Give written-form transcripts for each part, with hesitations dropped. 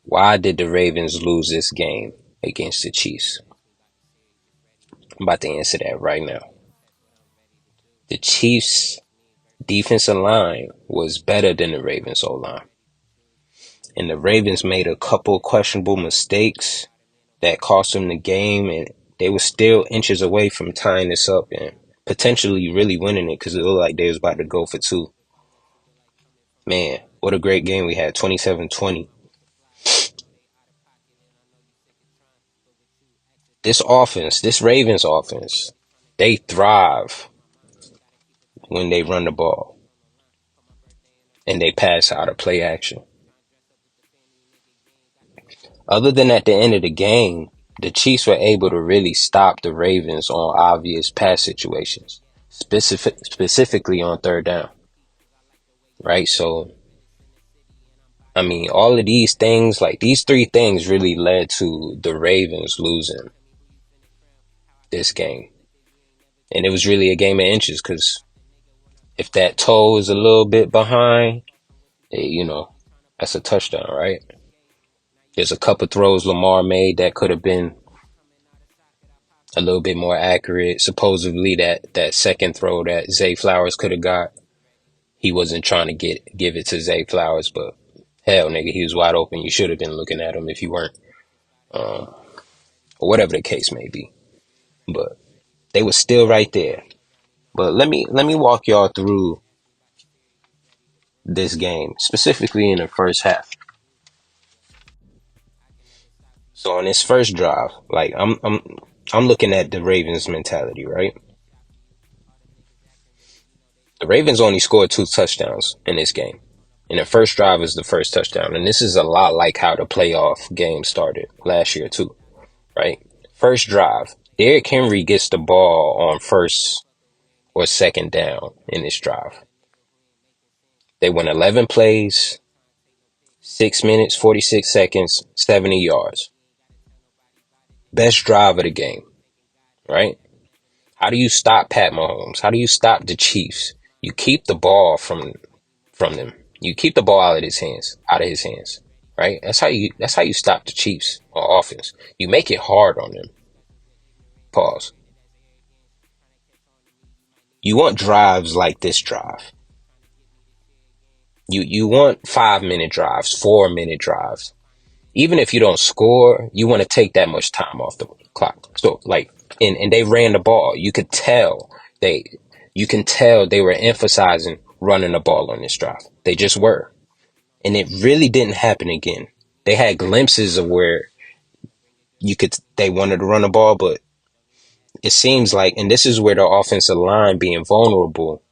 Why did the Ravens lose this game against the Chiefs? I'm about to answer that right now. The Chiefs' defensive line was better than the Ravens' O-line. And the Ravens made a couple questionable mistakes that cost them the game, and they were still inches away from tying this up and potentially really winning it because it looked like they was about to go for two. Man, what a great game we had, 27-20. This Ravens offense, they thrive when they run the ball and they pass out of play action. Other than at the end of the game, the Chiefs were able to really stop the Ravens on obvious pass situations, specifically on third down, right? So, I mean, all of these things, like these three things really led to the Ravens losing this game. And it was really a game of inches because if that toe is a little bit behind, that's a touchdown, right? There's a couple throws Lamar made that could have been a little bit more accurate. Supposedly that second throw that Zay Flowers could have got, he wasn't trying to give it to Zay Flowers, but hell, nigga, he was wide open. You should have been looking at him if you weren't, or whatever the case may be. But they were still right there. But let me walk y'all through this game, specifically in the first half. So on this first drive, like I'm looking at the Ravens mentality, right? The Ravens only scored 2 touchdowns in this game. And the first drive is the first touchdown. And this is a lot like how the playoff game started last year too, right? First drive, Derrick Henry gets the ball on first or second down in this drive. They went 11 plays, 6 minutes, 46 seconds, 70 yards. Best drive of the game, right? How do you stop Pat Mahomes? How do you stop the Chiefs? You keep the ball from them. You keep the ball out of his hands, right? That's how you stop the Chiefs on offense. You make it hard on them. Pause. You want drives like this drive. You want 5-minute drives, 4-minute drives. Even if you don't score, you want to take that much time off the clock. So and they ran the ball. You can tell they were emphasizing running the ball on this drive. They just were. And it really didn't happen again. They had glimpses of where they wanted to run the ball, but it seems like, and this is where the offensive line being vulnerable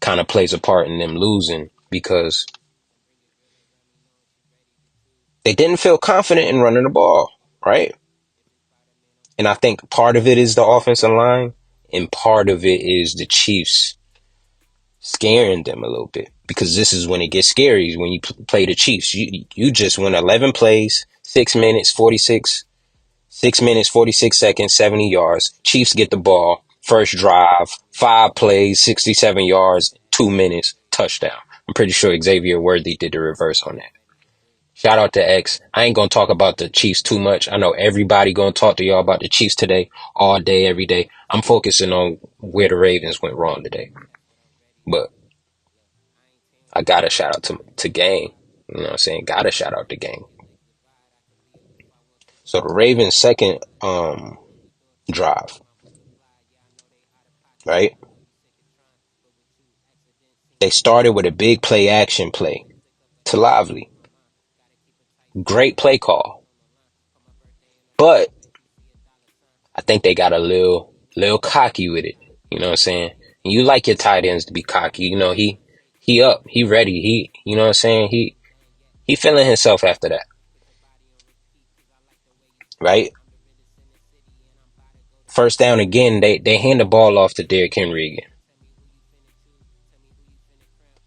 kind of plays a part in them losing, because they didn't feel confident in running the ball, right? And I think part of it is the offensive line, and part of it is the Chiefs scaring them a little bit, because this is when it gets scary. When you play the Chiefs, you just went 11 plays, 6 minutes, 46 seconds, 70 yards. Chiefs get the ball, first drive, 5 plays, 67 yards, 2 minutes, touchdown. I'm pretty sure Xavier Worthy did the reverse on that. Shout out to X. I ain't gonna talk about the Chiefs too much. I know everybody gonna talk to y'all about the Chiefs today, all day, every day. I'm focusing on where the Ravens went wrong today. But I gotta shout out to Gang. You know what I'm saying? Gotta shout out to Gang. So the Ravens' second drive, right? They started with a big play action play to Lively. Great play call. But I think they got a little cocky with it. You know what I'm saying? And you like your tight ends to be cocky. You know, he up, he ready. You know what I'm saying? He feeling himself after that. Right? First down again, they hand the ball off to Derrick Henry again.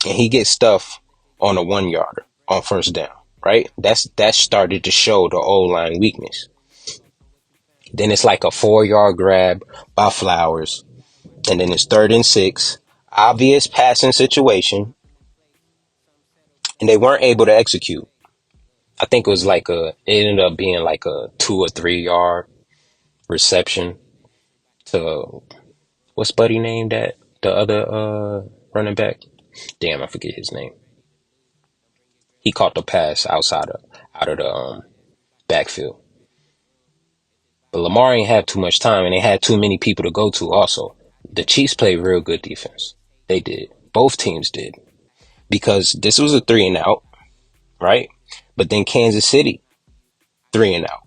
And he gets stuff on a 1-yarder on first down, right? That started to show the O-line weakness. Then it's like a 4-yard grab by Flowers. And then it's 3rd and 6. Obvious passing situation. And they weren't able to execute. I think it was like it ended up being like a 2 or 3 yard reception to, what's Buddy named that? The other running back? Damn, I forget his name. He caught the pass out of the backfield. But Lamar ain't had too much time, and they had too many people to go to also. The Chiefs played real good defense. They did. Both teams did. Because this was a 3-and-out, right? But then Kansas City, 3-and-out.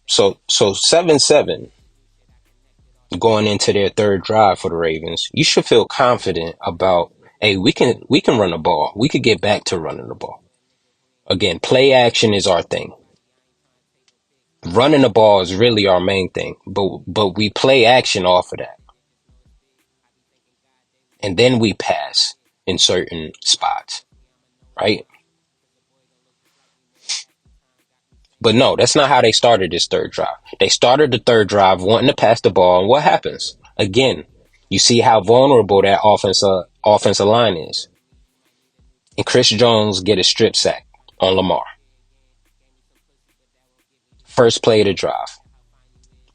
So 7-7 going into their third drive for the Ravens. You should feel confident about, hey, we can run the ball. We could get back to running the ball. Again, play action is our thing. Running the ball is really our main thing, but we play action off of that. And then we pass in certain spots, right? But no, that's not how they started this third drive. They started the third drive wanting to pass the ball, and what happens? Again, you see how vulnerable that offensive line is. And Chris Jones get a strip sack on Lamar. First play of the drive.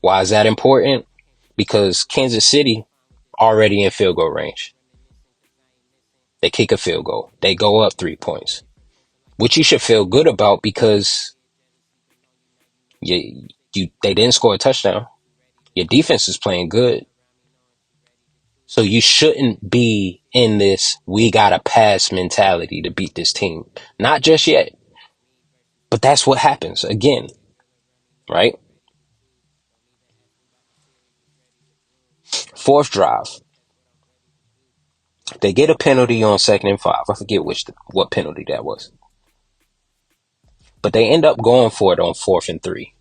Why is that important? Because Kansas City already in field goal range. They kick a field goal. They go up 3 points, which you should feel good about because they didn't score a touchdown. Your defense is playing good. So you shouldn't be in this we gotta pass mentality to beat this team. Not just yet. But that's what happens again, right? Fourth drive. They get a penalty on 2nd and 5. I forget what penalty that was. But they end up going for it on 4th and 3.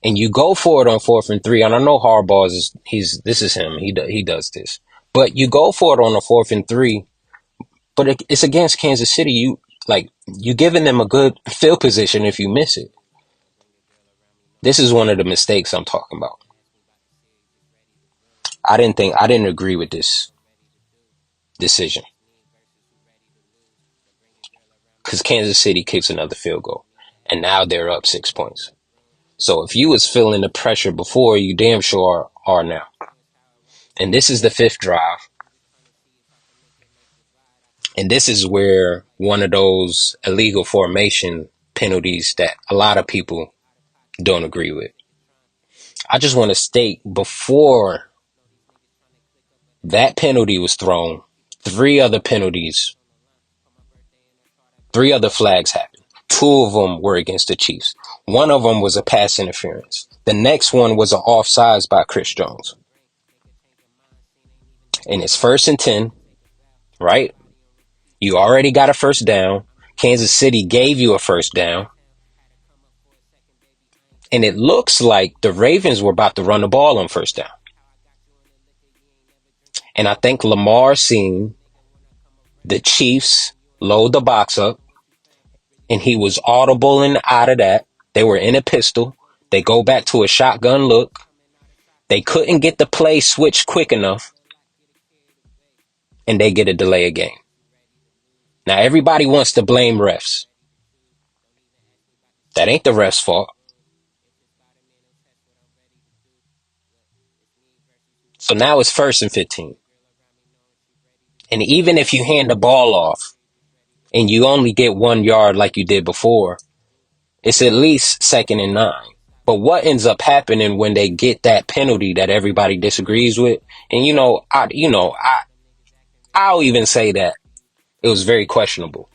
And you go for it on 4th and 3. And I know Harbaugh this is him. He does this. But you go for it on a 4th and 3. But it's against Kansas City. You giving them a good field position if you miss it. This is one of the mistakes I'm talking about. I didn't agree with this decision. Because Kansas City kicks another field goal. And now they're up 6 points. So if you was feeling the pressure before, you damn sure are now. And this is the 5th drive. And this is where one of those illegal formation penalties that a lot of people don't agree with. I just want to state before that penalty was thrown, 3 other flags happened. 2 of them were against the Chiefs. One of them was a pass interference. The next one was an offsides by Chris Jones. And it's 1st and 10, right? You already got a first down. Kansas City gave you a first down. And it looks like the Ravens were about to run the ball on first down. And I think Lamar seen the Chiefs load the box up. And he was audible and out of that. They were in a pistol. They go back to a shotgun look. They couldn't get the play switched quick enough. And they get a delay of game. Now everybody wants to blame refs. That ain't the refs' fault. So now it's 1st and 15. And even if you hand the ball off and you only get 1 yard like you did before, it's at least 2nd and 9. But what ends up happening when they get that penalty that everybody disagrees with? And I'll even say that it was very questionable.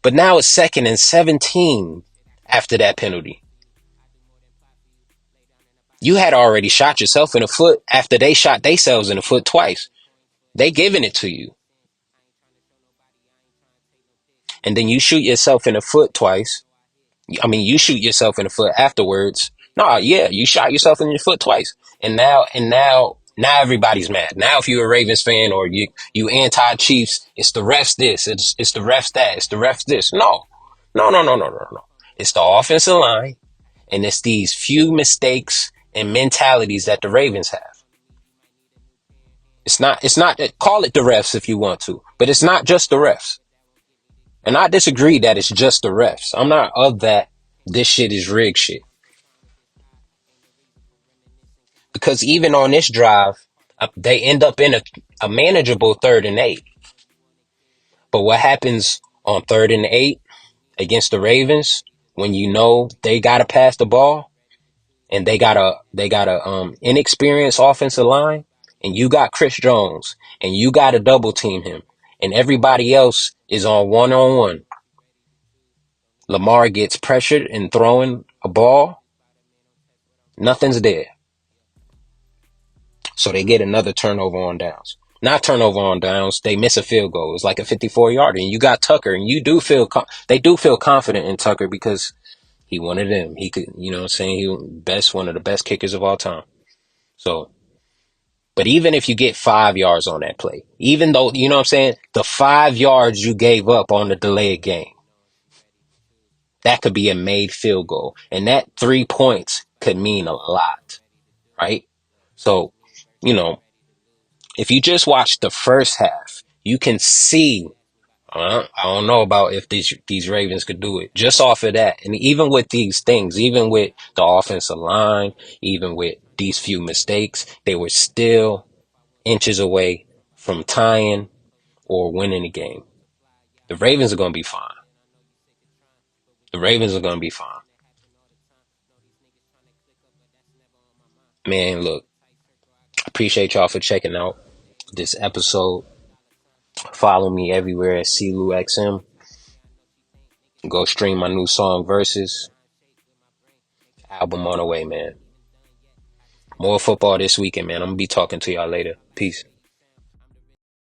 But now it's 2nd and 17 after that penalty. You had already shot yourself in the foot after they shot themselves in the foot twice. They giving it to you. And then you shoot yourself in the foot twice. I mean, you shoot yourself in the foot afterwards. No, yeah, you shot yourself in your foot twice. And now everybody's mad. Now if you're a Ravens fan or you anti-Chiefs, it's the refs this, it's the refs that, it's the refs this. No. It's the offensive line, and it's these few mistakes and mentalities that the Ravens have. It's not, call it the refs if you want to, but it's not just the refs. And I disagree that it's just the refs. I'm not of that. This shit is rigged shit. Because even on this drive, they end up in a manageable 3rd and 8. But what happens on 3rd and 8 against the Ravens when you know they gotta pass the ball and they got a inexperienced offensive line, and you got Chris Jones and you gotta double team him, and everybody else is on one-on-one. Lamar gets pressured and throwing a ball, nothing's there. So they get another turnover on downs. Not turnover on downs, they miss a field goal. It's like a 54-yarder, and you got Tucker, and they do feel confident in Tucker because he one of them. He could, you know what I'm saying? One of the best kickers of all time. So, but even if you get 5 yards on that play, even though, you know what I'm saying? The 5 yards you gave up on the delayed game, that could be a made field goal. And that 3 points could mean a lot, right? So, you know, if you just watch the first half, you can see. I don't know about if these Ravens could do it just off of that. And even with these things, even with the offensive line, even with these few mistakes, they were still inches away from tying or winning the game. The Ravens are going to be fine. The Ravens are going to be fine. Man, look, I appreciate y'all for checking out this episode. Follow me everywhere at CLuXM. Go stream my new song, Versus. Album on the way, man. More football this weekend, man. I'm going to be talking to y'all later. Peace.